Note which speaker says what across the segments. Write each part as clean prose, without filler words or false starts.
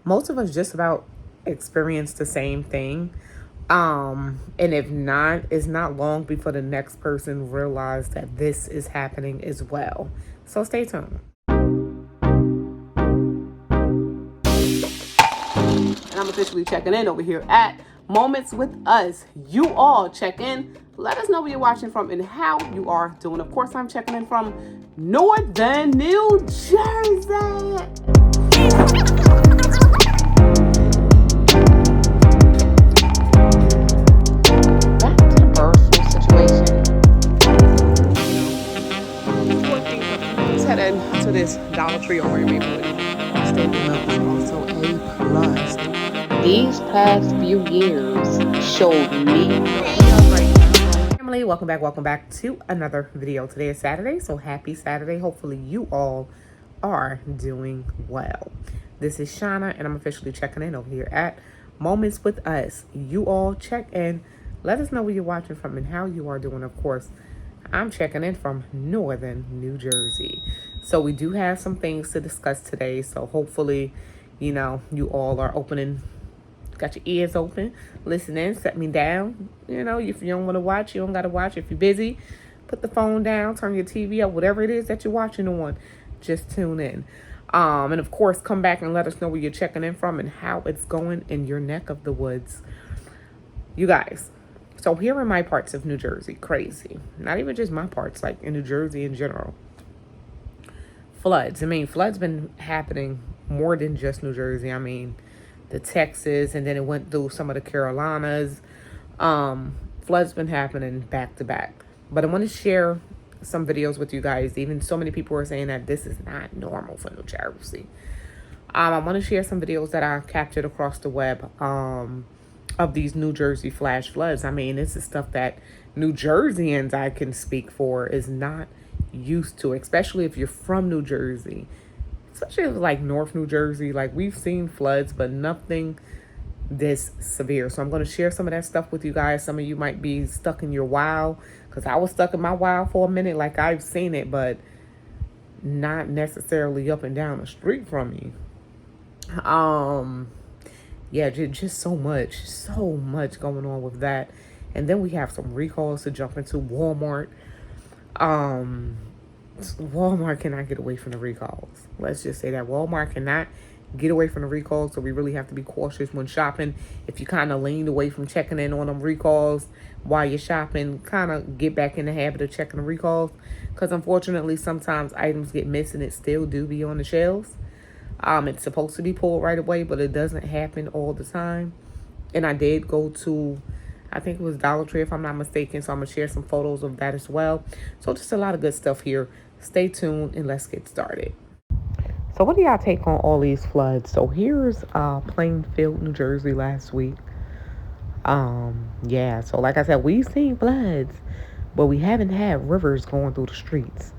Speaker 1: most of us just about experience the same thing. And if not, it's not long before the next person realizes that this is happening as well. So stay tuned. And I'm officially checking in over here at Moments with Us. You all check in. Let us know where you're watching from and how you are doing. Of course, I'm checking in from Northern New Jersey. To this Dollar Tree over in Maplewood. Stable milk is also a plus. These past few years showed me family. Welcome back to another video. Today is Saturday, so happy Saturday. Hopefully you all are doing well. This is Shauna, and I'm officially checking in over here at Moments with Us. You all check in. Let us know where you're watching from and how you are doing, of course. I'm checking in from Northern New Jersey. So we do have some things to discuss today. So hopefully, you all are opening, got your ears open, listening, set me down. If you don't want to watch, you don't got to watch. If you're busy, put the phone down, turn your TV up, whatever it is that you're watching on, just tune in. And of course, come back and let us know where you're checking in from and how it's going in your neck of the woods. You guys. So here in my parts of New Jersey, crazy. Not even just my parts, like in New Jersey in general. Floods. Floods been happening more than just New Jersey. The Texas, and then it went through some of the Carolinas. Floods been happening back to back. But I want to share some videos with you guys. Even so many people are saying that this is not normal for New Jersey. I want to share some videos that I captured across the web. Of these New Jersey flash floods. This is stuff that New Jerseyans, I can speak for, is not used to, especially if you're from New Jersey, especially if like North New Jersey. Like, we've seen floods, but nothing this severe. So I'm going to share some of that stuff with you guys. Some of you might be stuck in your wow, because I was stuck in my wow for a minute. Like, I've seen it, but not necessarily up and down the street from me. Yeah, just so much going on with that. And then we have some recalls to jump into. Walmart cannot get away from the recalls. Let's just say that Walmart cannot get away from the recalls. So we really have to be cautious when shopping. If you kind of leaned away from checking in on them recalls while you're shopping, kind of get back in the habit of checking the recalls. Because unfortunately, sometimes items get missed and it still do be on the shelves. It's supposed to be pulled right away, but it doesn't happen all the time. And I did go to, I think it was Dollar Tree, if I'm not mistaken. So I'm going to share some photos of that as well. So just a lot of good stuff here. Stay tuned and let's get started. So what do y'all take on all these floods? So here's Plainfield, New Jersey last week. Yeah, so like I said, we've seen floods, but we haven't had rivers going through the streets.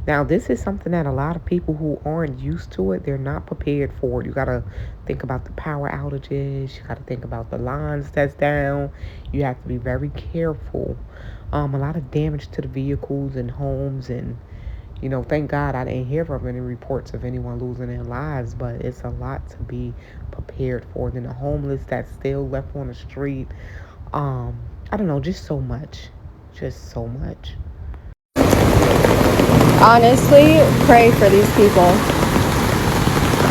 Speaker 1: Now, this is something that a lot of people who aren't used to it, they're not prepared for. You got to think about the power outages. You got to think about the lines that's down. You have to be very careful. A lot of damage to the vehicles and homes. And, thank God I didn't hear of any reports of anyone losing their lives. But it's a lot to be prepared for. Then the homeless that's still left on the street. I don't know, just so much. Just so much.
Speaker 2: Honestly, pray for these people.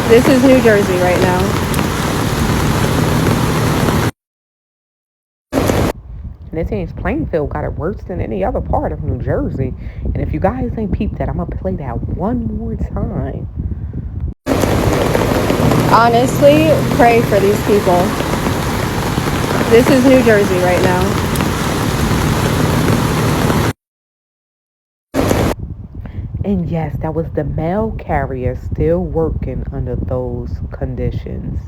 Speaker 2: This is New Jersey right now.
Speaker 1: And it seems Plainfield got it worse than any other part of New Jersey. And if you guys ain't peeped that, I'm going to play that one more time.
Speaker 2: Honestly, pray for these people. This is New Jersey right now.
Speaker 1: And yes, that was the mail carrier still working under those conditions.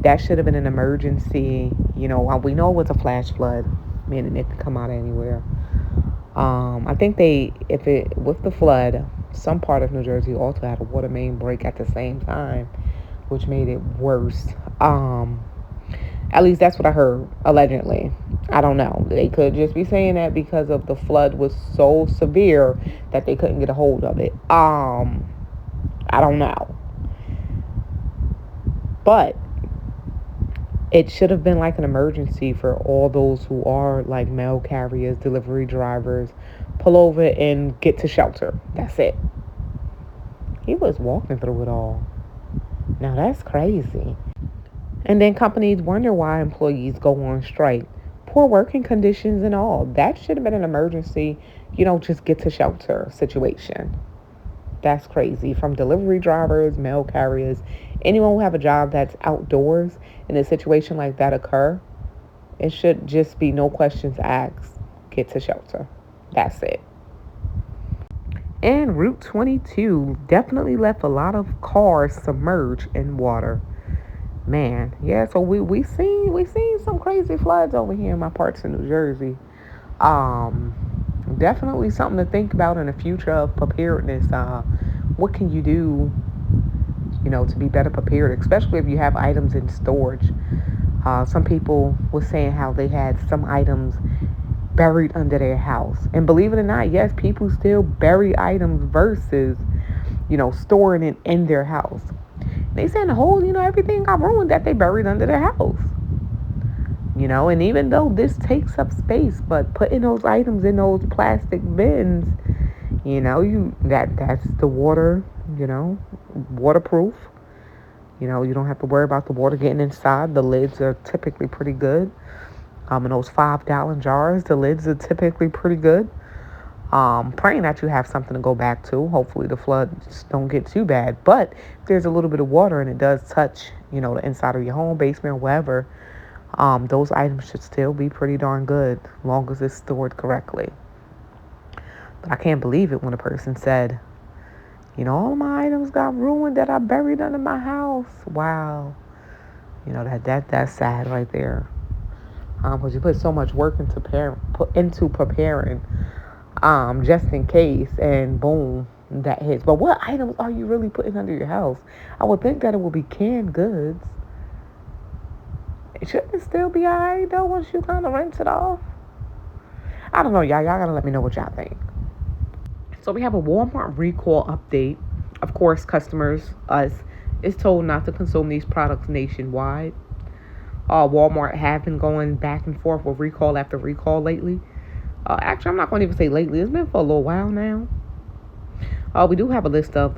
Speaker 1: That should have been an emergency. We know it was a flash flood, meaning it could come out anywhere. I think with the flood, some part of New Jersey also had a water main break at the same time, which made it worse. At least that's what I heard, allegedly. I don't know. They could just be saying that because of the flood was so severe that they couldn't get a hold of it. I don't know. But it should have been like an emergency for all those who are like mail carriers, delivery drivers. Pull over and get to shelter. That's it. He was walking through it all. Now that's crazy. And then companies wonder why employees go on strike. Poor working conditions and all. That should have been an emergency, just get to shelter situation. That's crazy. From delivery drivers, mail carriers, anyone who have a job that's outdoors in a situation like that occur, it should just be no questions asked. Get to shelter. That's it. And Route 22 definitely left a lot of cars submerged in water. Man, yeah. So we seen some crazy floods over here in my parts of New Jersey. Um, Definitely something to think about in the future of preparedness. What can you do, to be better prepared, especially if you have items in storage. Some people were saying how they had some items buried under their house. And believe it or not, yes, people still bury items versus, storing it in their house. They saying the whole, everything got ruined that they buried under their house. And even though this takes up space, but putting those items in those plastic bins, that's the water, waterproof. You don't have to worry about the water getting inside. The lids are typically pretty good. In those 5-gallon jars, the lids are typically pretty good. Praying that you have something to go back to. Hopefully the floods don't get too bad. But if there's a little bit of water and it does touch, the inside of your home, basement, or wherever, those items should still be pretty darn good, as long as it's stored correctly. But I can't believe it when a person said, all of my items got ruined that I buried under my house. Wow. That's sad right there. Because you put so much work into preparing, just in case, and boom, that hits. But what items are you really putting under your house? I would think that it would be canned goods. Shouldn't it still be alright though once you kind of rinse it off? I don't know, y'all. Y'all gotta let me know what y'all think. So we have a Walmart recall update. Of course, customers, us, is told not to consume these products nationwide. Walmart have been going back and forth with recall after recall lately. Actually, I'm not going to even say lately. It's been for a little while now. We do have a list of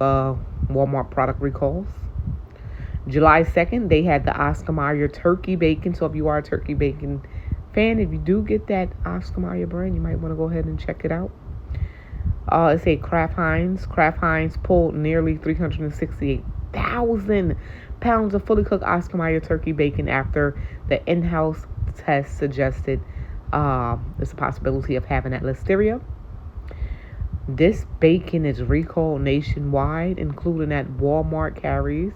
Speaker 1: Walmart product recalls. July 2nd, they had the Oscar Mayer turkey bacon. So if you are a turkey bacon fan, if you do get that Oscar Mayer brand, you might want to go ahead and check it out. It's a Kraft Heinz. Kraft Heinz pulled nearly 368,000 pounds of fully cooked Oscar Mayer turkey bacon after the in-house test suggested there's a possibility of having that listeria. This bacon is recalled nationwide, including at Walmart carries.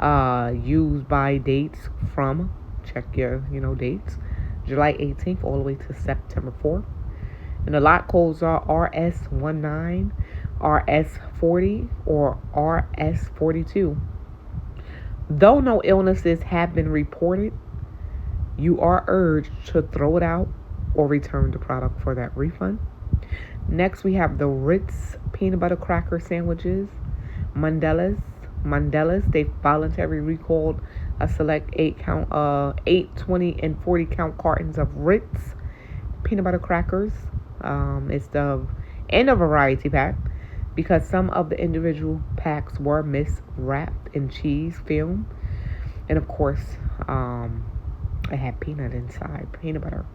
Speaker 1: Used by dates from, check your, dates, July 18th all the way to September 4th. And the lot codes are RS19, RS40, or RS42. Though no illnesses have been reported, you are urged to throw it out or return the product for that refund. Next, we have the Ritz peanut butter cracker sandwiches. Mandela's, they voluntarily recalled a select 8, 20, and 40 count cartons of Ritz peanut butter crackers. It's a variety pack, because some of the individual packs were miswrapped in cheese film, and of course, it had peanut butter.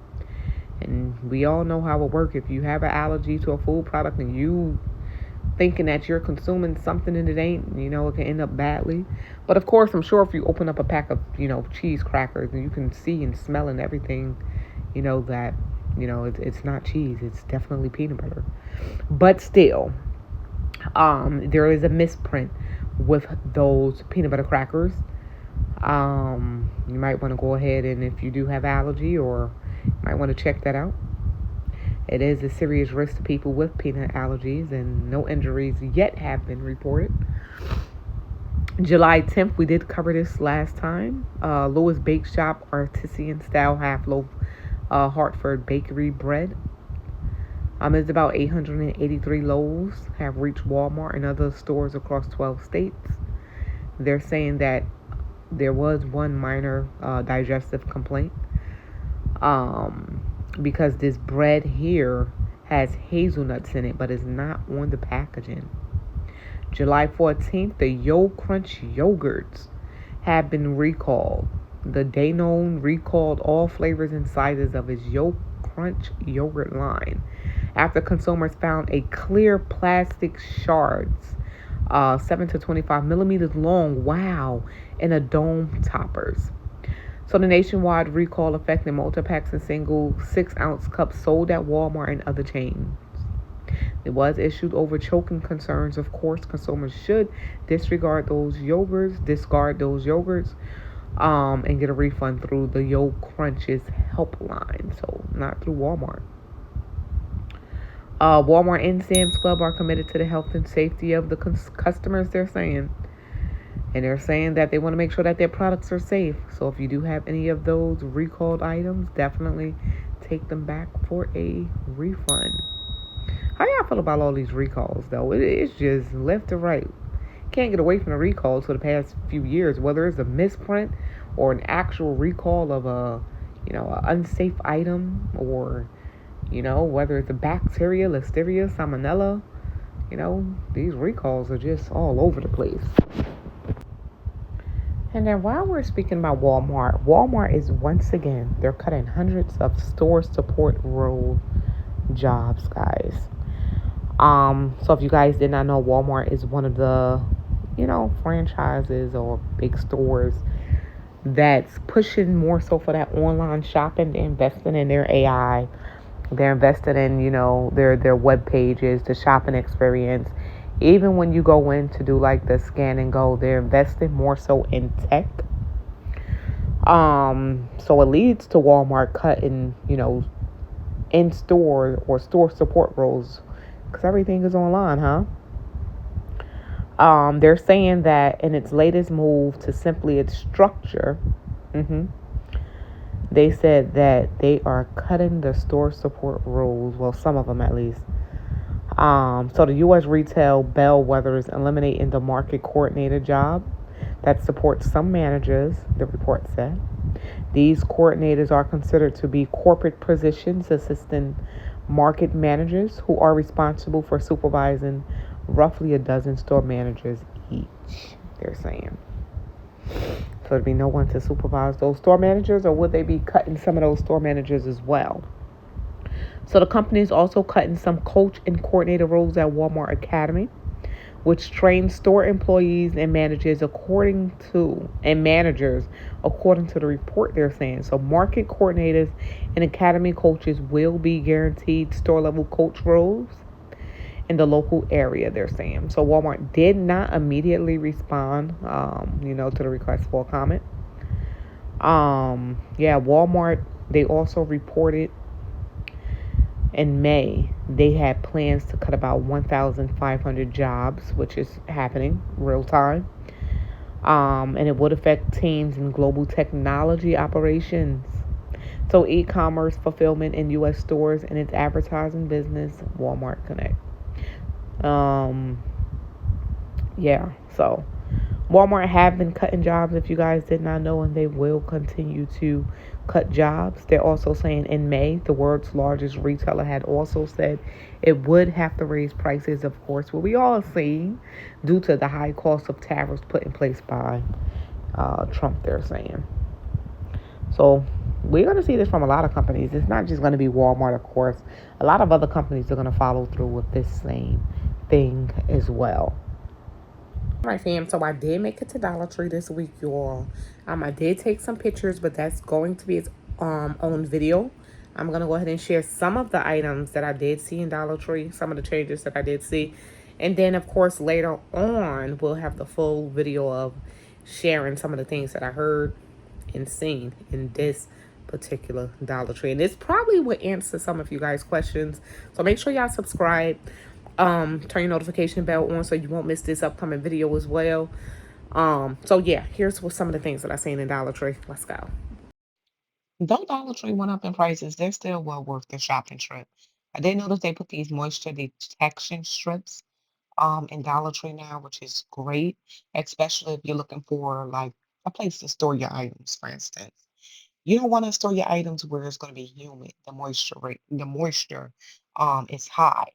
Speaker 1: And we all know how it works. If you have an allergy to a food product and you thinking that you're consuming something and it ain't, it can end up badly. But of course, I'm sure if you open up a pack of, cheese crackers, and you can see and smell and everything, that, it's not cheese. It's definitely peanut butter. But still, there is a misprint with those peanut butter crackers. You might want to go ahead, and if you do have allergy, or you might want to check that out. It is a serious risk to people with peanut allergies, and no injuries yet have been reported. July 10th, we did cover this last time. Lewis Bake Shop artisan style half loaf Hartford bakery bread. It's about 883 loaves have reached Walmart and other stores across 12 states. They're saying that There was one minor digestive complaint, um, because this bread here has hazelnuts in it, but it's not on the packaging. July 14th, the Yo Crunch yogurts have been recalled. The Danone recalled all flavors and sizes of its Yo Crunch yogurt line after consumers found a clear plastic shards, 7 to 25 millimeters long, wow, in a dome toppers. So the nationwide recall affected multi-packs and single 6-ounce cups sold at Walmart and other chains. It was issued over choking concerns. Of course, consumers should discard those yogurts, and get a refund through the Yo Crunches helpline. So not through Walmart. Walmart and Sam's Club are committed to the health and safety of the customers. They're saying that they want to make sure that their products are safe. So if you do have any of those recalled items, definitely take them back for a refund. How y'all feel about all these recalls though? It's just left to right. Can't get away from the recalls for the past few years, whether it's a misprint or an actual recall of an unsafe item, or whether it's a bacteria, listeria, salmonella. These recalls are just all over the place. And then while we're speaking about Walmart is once again, they're cutting hundreds of store support role jobs, guys. So if you guys did not know, Walmart is one of the, franchises or big stores that's pushing more so for that online shopping. They're investing in their AI. They're invested in, their web pages, the shopping experience. Even when you go in to do like the scan and go, they're investing more so in tech. So it leads to Walmart cutting, in store or store support roles because everything is online, huh? They're saying that in its latest move to simply its structure, hmm they said that they are cutting the store support roles. Well, some of them at least. So the U.S. retail bellwether is eliminating the market coordinator job that supports some managers, the report said. These coordinators are considered to be corporate positions assisting market managers who are responsible for supervising roughly a dozen store managers each, they're saying. So there'd be no one to supervise those store managers, or would they be cutting some of those store managers as well? So the company is also cutting some coach and coordinator roles at Walmart Academy, which trains store employees and managers according to the report, they're saying. So market coordinators and academy coaches will be guaranteed store level coach roles in the local area, they're saying. So Walmart did not immediately respond, to the request for a comment. Walmart, they also reported in May they had plans to cut about 1,500 jobs, which is happening real time. And it would affect teams in global technology operations. So e-commerce fulfillment in U.S. stores and its advertising business, Walmart Connect. So Walmart have been cutting jobs, if you guys did not know, and they will continue to cut jobs. They're also saying in May, the world's largest retailer had also said it would have to raise prices, of course, what we all seen due to the high cost of tariffs put in place by Trump, they're saying. So we're going to see this from a lot of companies. It's not just going to be Walmart, of course. A lot of other companies are going to follow through with this same thing as well. All right, fam. So I did make it to Dollar Tree this week, you all. I did take some pictures, but that's going to be its own video. I'm gonna go ahead and share some of the items that I did see in Dollar Tree, some of the changes that I did see, and then of course later on we'll have the full video of sharing some of the things that I heard and seen in this particular Dollar Tree. And this probably will answer some of you guys' questions. So make sure y'all subscribe. Turn your notification bell on so you won't miss this upcoming video as well. Here's what some of the things that I seen in Dollar Tree. Let's go. Though Dollar Tree went up in prices, they're still well worth the shopping trip. I did notice they put these moisture detection strips in Dollar Tree now, which is great, especially if you're looking for like
Speaker 3: a place to store your items, for instance. You don't want to store your items where it's going to be humid. The moisture is high.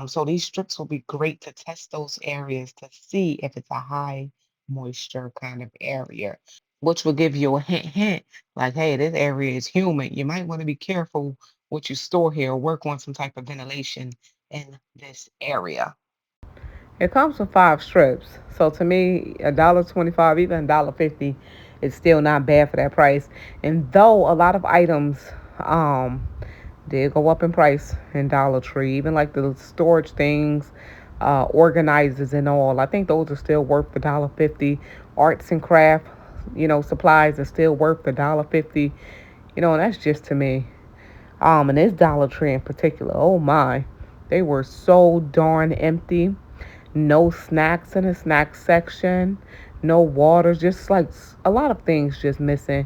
Speaker 3: So these strips will be great to test those areas to see if it's a high moisture kind of area, which will give you a hint, like, hey, this area is humid. You might want to be careful what you store here, work on some type of ventilation in this area.
Speaker 1: It comes with 5 strips. So to me, $1.25, even $1.50 is still not bad for that price. And though a lot of items um did go up in price in Dollar Tree, even like the storage things, organizers and all, I think those are still worth $1.50. Arts and craft, supplies are still worth $1.50. And that's just to me. And this Dollar Tree in particular, oh my, they were so darn empty. No snacks in the snack section, no water, just like a lot of things just missing.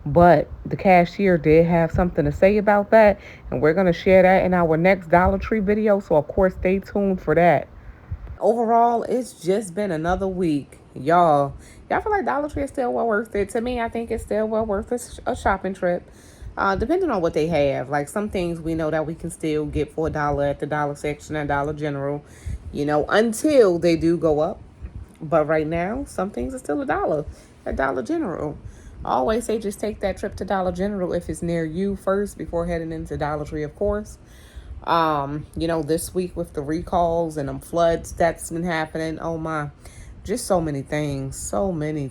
Speaker 1: But the cashier did have something to say about that, and we're going to share that in our next Dollar Tree video. So, of course, stay tuned for that. Overall, it's just been another week. Y'all feel like Dollar Tree is still well worth it? To me, I think it's still well worth a shopping trip. Depending on what they have. Like some things we know that we can still get for $1 at the dollar section and Dollar General, until they do go up. But right now, some things are still $1 at Dollar General. I always say just take that trip to Dollar General if it's near you first before heading into Dollar Tree, of course. This week with the recalls and them floods that's been happening, oh my, just so many things, so many,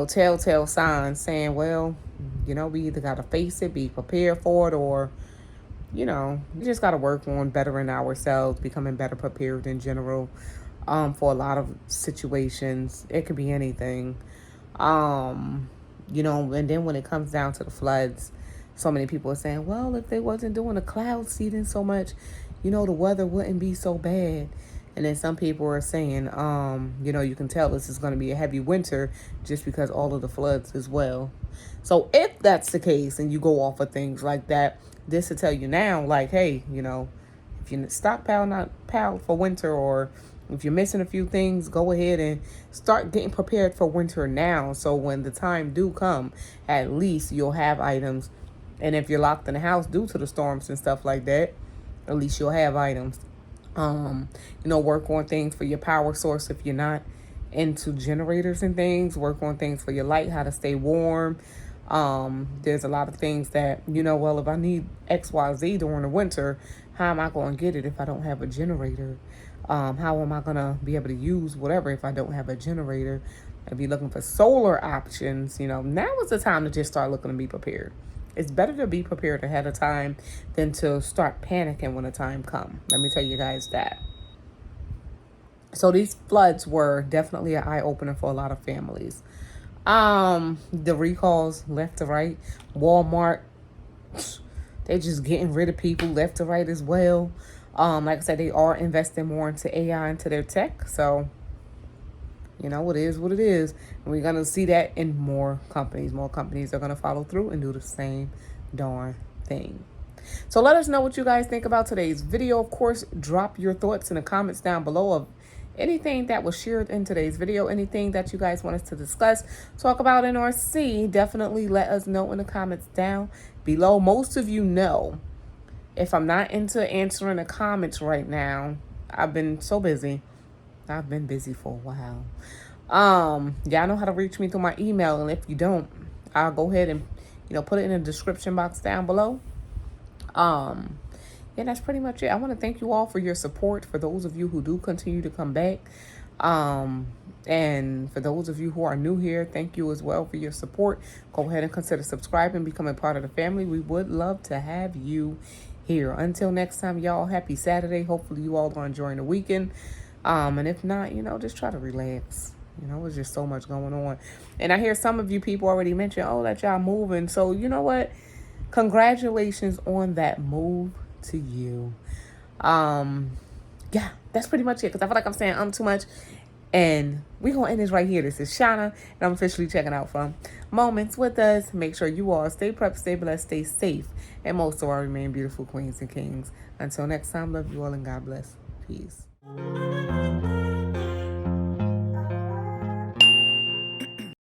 Speaker 1: telltale signs saying, well, we either got to face it, be prepared for it, or, we just got to work on bettering ourselves, becoming better prepared in general, for a lot of situations. It could be anything. And then when it comes down to the floods, so many people are saying, well, if they wasn't doing the cloud seeding so much, the weather wouldn't be so bad. And then some people are saying, you can tell this is going to be a heavy winter just because all of the floods as well. So if that's the case and you go off of things like that, this will tell you now, like, hey, if you stockpile, not pile for winter, or if you're missing a few things, go ahead and start getting prepared for winter now. So when the time do come, at least you'll have items. And if you're locked in the house due to the storms and stuff like that, at least you'll have items. Work on things for your power source if you're not into generators and things. Work on things for your light, how to stay warm. There's a lot of things that, well, if I need XYZ during the winter, how am I going to get it if I don't have a generator? How am I going to be able to use whatever if I don't have a generator? I'd be looking for solar options. Now is the time to just start looking to be prepared. It's better to be prepared ahead of time than to start panicking when the time comes. Let me tell you guys that. So these floods were definitely an eye-opener for a lot of families. The recalls left to right. Walmart, they just getting rid of people left to right as well. Like I said, they are investing more into AI, into their tech. So, it is what it is. And we're going to see that in more companies. More companies are going to follow through and do the same darn thing. So let us know what you guys think about today's video. Of course, drop your thoughts in the comments down below of anything that was shared in today's video, anything that you guys want us to discuss, talk about, and or see. Definitely let us know in the comments down below. Most of you know, if I'm not into answering the comments right now, I've been so busy. I've been busy for a while. Y'all know how to reach me through my email, and if you don't, I'll go ahead and put it in the description box down below. Yeah, that's pretty much it. I want to thank you all for your support. For those of you who do continue to come back, and for those of you who are new here, thank you as well for your support. Go ahead and consider subscribing, becoming part of the family. We would love to have you here. Until next time, y'all, happy Saturday. Hopefully you all are enjoying the weekend. And if not, just try to relax. It's just so much going on. And I hear some of you people already mention, oh, that y'all moving. So you know what? Congratulations on that move to you. Yeah, that's pretty much it. Because I feel like I'm saying too much. And we're going to end this right here. This is Shauna. And I'm officially checking out from Moments with Us. Make sure you all stay prepped, stay blessed, stay safe. And most of all, remain beautiful queens and kings. Until next time, love you all and God bless. Peace.